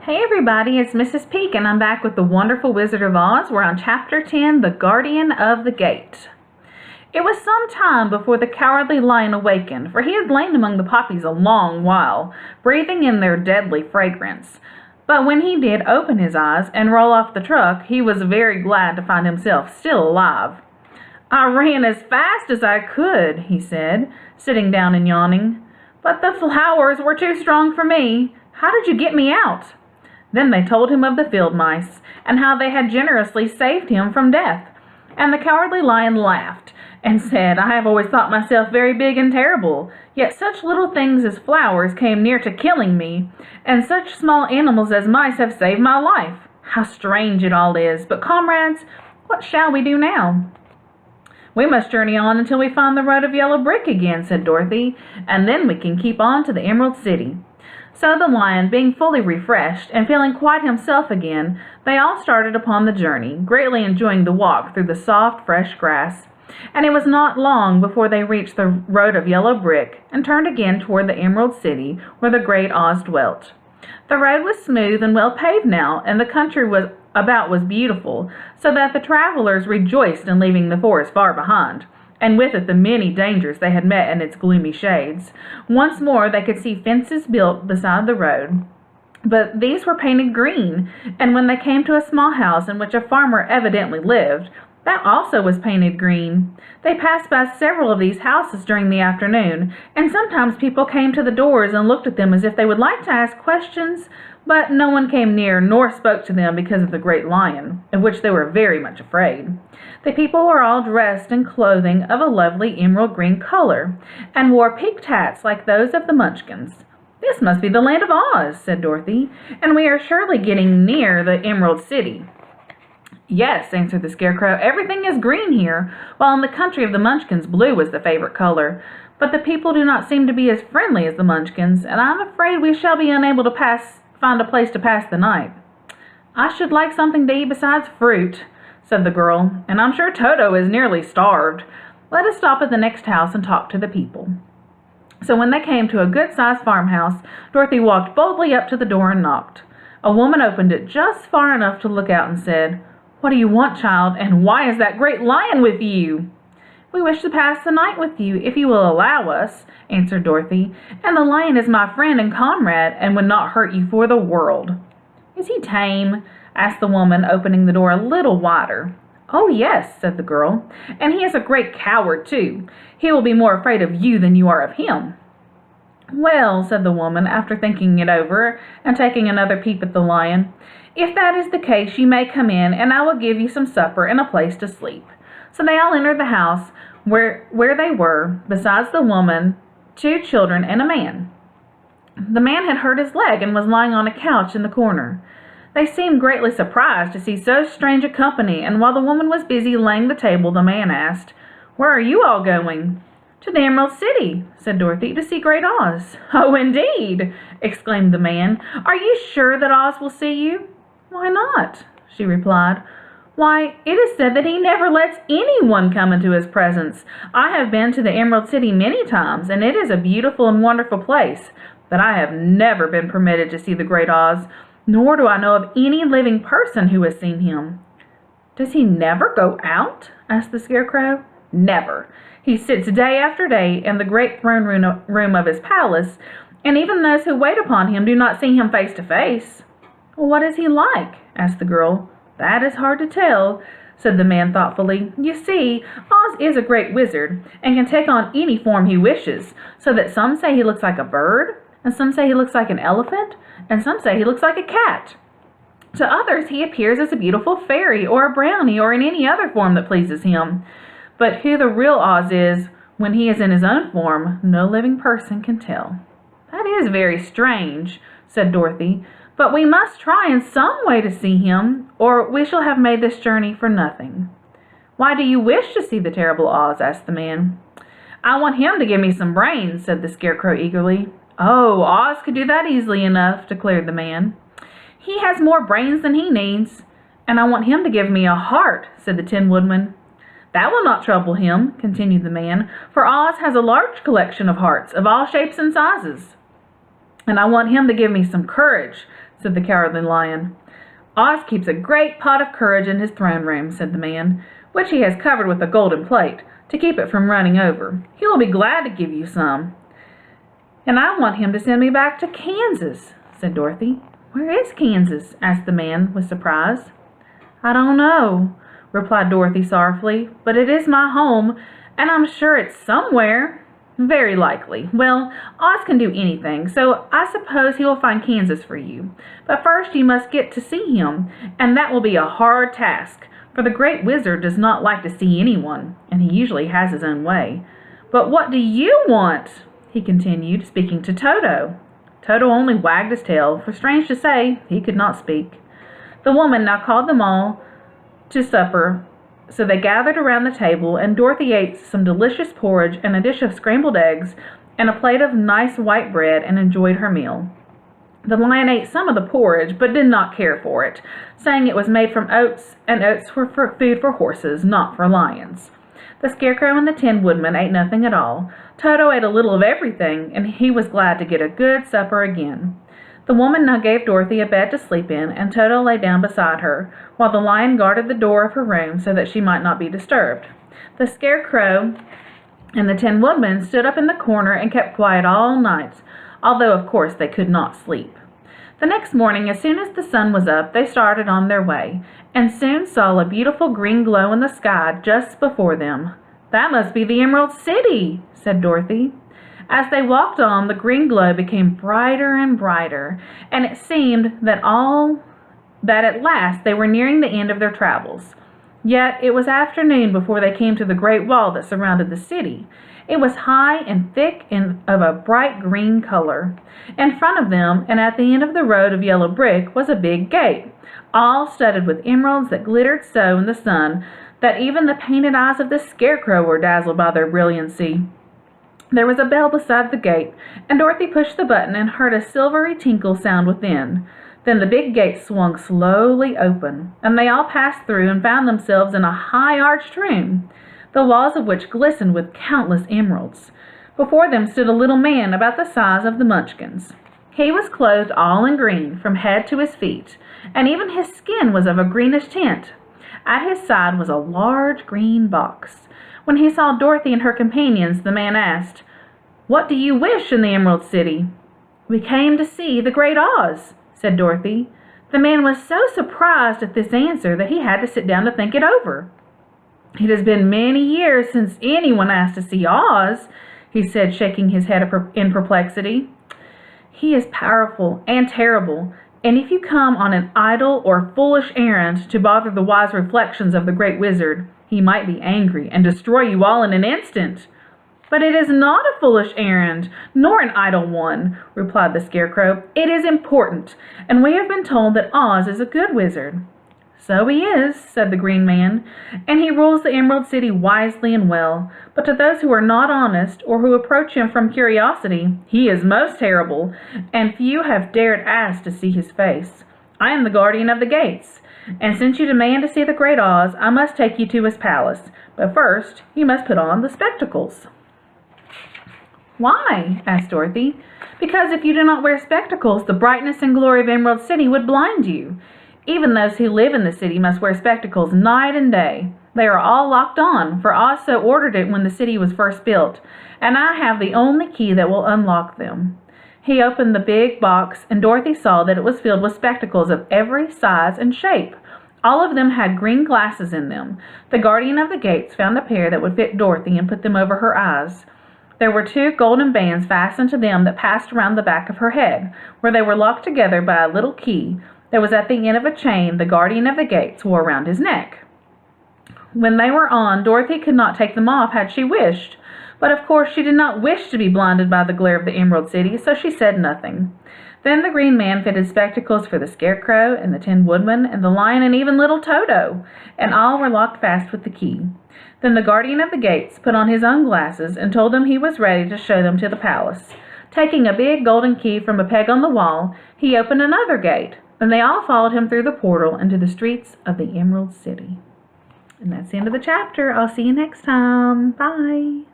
Hey everybody, it's Mrs. Peak and I'm back with The Wonderful Wizard of Oz. We're on Chapter 10, The Guardian of the Gate. It was some time before the Cowardly Lion awakened, for he had lain among the poppies a long while, breathing in their deadly fragrance. But when he did open his eyes and roll off the truck, he was very glad to find himself still alive. "I ran as fast as I could," he said, sitting down and yawning. "But the flowers were too strong for me. How did you get me out?" Then they told him of the field mice, and how they had generously saved him from death. And the Cowardly Lion laughed, and said, "I have always thought myself very big and terrible, yet such little things as flowers came near to killing me, and such small animals as mice have saved my life. How strange it all is! But comrades, what shall we do now?" "We must journey on until we find the road of yellow brick again," said Dorothy, "and then we can keep on to the Emerald City." So the lion, being fully refreshed and feeling quite himself again, they all started upon the journey, greatly enjoying the walk through the soft, fresh grass. And it was not long before they reached the road of yellow brick and turned again toward the Emerald City where the great Oz dwelt. The road was smooth and well paved now, and the country was beautiful, so that the travelers rejoiced in leaving the forest far behind, and with it the many dangers they had met in its gloomy shades. Once more they could see fences built beside the road, but these were painted green, and when they came to a small house in which a farmer evidently lived, that also was painted green. They passed by several of these houses during the afternoon, and sometimes people came to the doors and looked at them as if they would like to ask questions, but no one came near nor spoke to them because of the great lion, of which they were very much afraid. The people were all dressed in clothing of a lovely emerald green color, and wore peaked hats like those of the Munchkins. "This must be the land of Oz," said Dorothy, "and we are surely getting near the Emerald City." "Yes," answered the Scarecrow, "everything is green here, while in the country of the Munchkins blue is the favorite color. But the people do not seem to be as friendly as the Munchkins, and I'm afraid we shall be unable to find a place to pass the night." "I should like something to eat besides fruit," said the girl, "and I'm sure Toto is nearly starved. Let us stop at the next house and talk to the people." So when they came to a good-sized farmhouse, Dorothy walked boldly up to the door and knocked. A woman opened it just far enough to look out and said, "What do you want, child, and why is that great lion with you?" "We wish to pass the night with you, if you will allow us," answered Dorothy, "and the lion is my friend and comrade, and would not hurt you for the world." "Is he tame?" asked the woman, opening the door a little wider. "Oh, yes," said the girl, "and he is a great coward, too. He will be more afraid of you than you are of him." "Well," said the woman, after thinking it over and taking another peep at the lion, "if that is the case, you may come in, and I will give you some supper and a place to sleep." So they all entered the house, where they were, besides the woman, 2 children and a man. The man had hurt his leg and was lying on a couch in the corner. They seemed greatly surprised to see so strange a company, and while the woman was busy laying the table, the man asked, "Where are you all going?" "To the Emerald City," said Dorothy, "to see Great Oz." "Oh, indeed!" exclaimed the man. "Are you sure that Oz will see you?" "Why not?" she replied. "Why, it is said that he never lets anyone come into his presence. I have been to the Emerald City many times, and it is a beautiful and wonderful place, but I have never been permitted to see the Great Oz, nor do I know of any living person who has seen him." "Does he never go out?" asked the Scarecrow. "Never. He sits day after day in the great throne room of his palace, and even those who wait upon him do not see him face to face." "What is he like?" asked the girl. "That is hard to tell," said the man thoughtfully. "You see, Oz is a great wizard, and can take on any form he wishes, so that some say he looks like a bird, and some say he looks like an elephant, and some say he looks like a cat. To others he appears as a beautiful fairy, or a brownie, or in any other form that pleases him. But who the real Oz is, when he is in his own form, no living person can tell." "That is very strange," said Dorothy, "but we must try in some way to see him, or we shall have made this journey for nothing." "Why do you wish to see the terrible Oz?" asked the man. "I want him to give me some brains," said the Scarecrow eagerly. "Oh, Oz could do that easily enough," declared the man. "He has more brains than he needs." "And I want him to give me a heart," said the Tin Woodman. "That will not trouble him," continued the man, "for Oz has a large collection of hearts of all shapes and sizes." "And I want him to give me some courage," said the Cowardly Lion. "Oz keeps a great pot of courage in his throne room," said the man, "which he has covered with a golden plate, to keep it from running over. He will be glad to give you some." "And I want him to send me back to Kansas," said Dorothy. "Where is Kansas?" asked the man with surprise. "I don't know," replied Dorothy sorrowfully, "but it is my home, and I'm sure it's somewhere." "Very likely. Well, Oz can do anything, so I suppose he will find Kansas for you. But first you must get to see him, and that will be a hard task, for the Great Wizard does not like to see anyone, and he usually has his own way. But what do you want?" he continued, speaking to Toto. Toto only wagged his tail, for strange to say, he could not speak. The woman now called them all to supper, so they gathered around the table, and Dorothy ate some delicious porridge and a dish of scrambled eggs and a plate of nice white bread and enjoyed her meal. The lion ate some of the porridge, but did not care for it, saying it was made from oats, and oats were food for horses, not for lions. The Scarecrow and the Tin Woodman ate nothing at all. Toto ate a little of everything, and he was glad to get a good supper again. The woman now gave Dorothy a bed to sleep in, and Toto lay down beside her, while the lion guarded the door of her room so that she might not be disturbed. The Scarecrow and the Tin Woodman stood up in the corner and kept quiet all night, although of course they could not sleep. The next morning, as soon as the sun was up, they started on their way, and soon saw a beautiful green glow in the sky just before them. "That must be the Emerald City," said Dorothy. As they walked on, the green glow became brighter and brighter, and it seemed that at last they were nearing the end of their travels. Yet it was afternoon before they came to the great wall that surrounded the city. It was high and thick and of a bright green color. In front of them, and at the end of the road of yellow brick, was a big gate, all studded with emeralds that glittered so in the sun that even the painted eyes of the Scarecrow were dazzled by their brilliancy. There was a bell beside the gate, and Dorothy pushed the button and heard a silvery tinkle sound within. Then the big gate swung slowly open, and they all passed through and found themselves in a high arched room, the walls of which glistened with countless emeralds. Before them stood a little man about the size of the Munchkins. He was clothed all in green from head to his feet, and even his skin was of a greenish tint. At his side was a large green box. When he saw Dorothy and her companions, the man asked, "What do you wish in the Emerald City?" "We came to see the Great Oz," said Dorothy. The man was so surprised at this answer that he had to sit down to think it over. "It has been many years since anyone asked to see Oz," he said, shaking his head in perplexity. "He is powerful and terrible, and if you come on an idle or foolish errand to bother the wise reflections of the Great Wizard, he might be angry and destroy you all in an instant." "But it is not a foolish errand, nor an idle one," replied the Scarecrow. "It is important, and we have been told that Oz is a good wizard." "So he is," said the Green Man, "and he rules the Emerald City wisely and well. But to those who are not honest, or who approach him from curiosity, he is most terrible, and few have dared ask to see his face. I am the guardian of the gates, and since you demand to see the Great Oz, I must take you to his palace. But first, you must put on the spectacles." "Why?" asked Dorothy. "Because if you do not wear spectacles, the brightness and glory of Emerald City would blind you. Even those who live in the city must wear spectacles night and day. They are all locked on, for Oz so ordered it when the city was first built, and I have the only key that will unlock them." He opened the big box, and Dorothy saw that it was filled with spectacles of every size and shape. All of them had green glasses in them. The guardian of the gates found a pair that would fit Dorothy and put them over her eyes. There were 2 golden bands fastened to them that passed around the back of her head, where they were locked together by a little key that was at the end of a chain the guardian of the gates wore around his neck. When they were on, Dorothy could not take them off had she wished, but of course she did not wish to be blinded by the glare of the Emerald City, so she said nothing. Then the Green Man fitted spectacles for the Scarecrow and the Tin Woodman and the Lion and even little Toto, and all were locked fast with the key. Then the guardian of the gates put on his own glasses and told them he was ready to show them to the palace. Taking a big golden key from a peg on the wall, he opened another gate, and they all followed him through the portal into the streets of the Emerald City. And that's the end of the chapter. I'll see you next time. Bye.